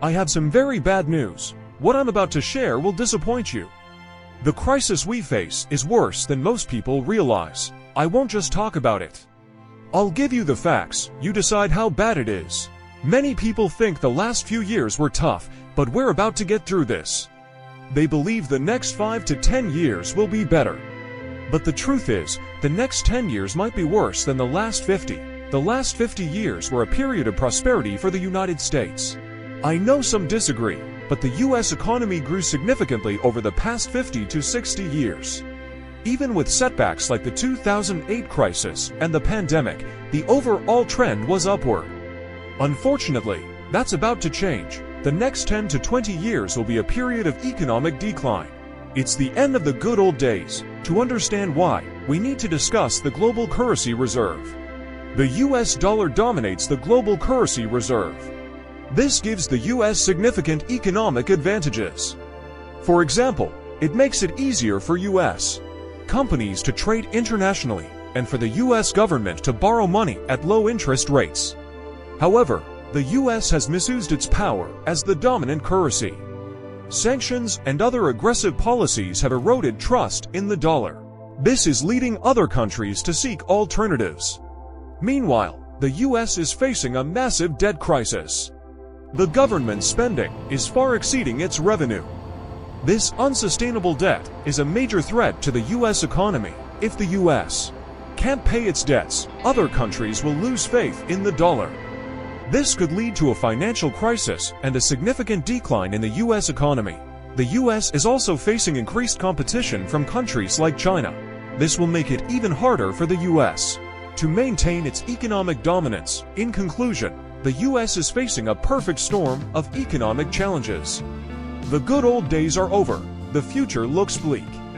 I have some very bad news. What I'm about to share will disappoint you. The crisis we face is worse than most people realize. I won't just talk about it. I'll give you the facts, you decide how bad it is. Many people think the last few years were tough, but we're about to get through this. They believe the next 5 to 10 years will be better. But the truth is, the next 10 years might be worse than the last 50. The last 50 years were a period of prosperity for the United States. I know some disagree, but the US economy grew significantly over the past 50 to 60 years. Even with setbacks like the 2008 crisis and the pandemic, the overall trend was upward. Unfortunately, that's about to change. The next 10 to 20 years will be a period of economic decline. It's the end of the good old days. To understand why, we need to discuss the global currency reserve. The US dollar dominates the global currency reserve. This gives the US significant economic advantages. For example, it makes it easier for US companies to trade internationally and for the US government to borrow money at low interest rates. However, the US has misused its power as the dominant currency. Sanctions and other aggressive policies have eroded trust in the dollar. This is leading other countries to seek alternatives. Meanwhile, the US is facing a massive debt crisis. The government spending is far exceeding its revenue. This unsustainable debt is a major threat to the US economy. If the US can't pay its debts, other countries will lose faith in the dollar. This could lead to a financial crisis and a significant decline in the US economy. The US is also facing increased competition from countries like China. This will make it even harder for the US to maintain its economic dominance. In conclusion, the US is facing a perfect storm of economic challenges. The good old days are over. The future looks bleak.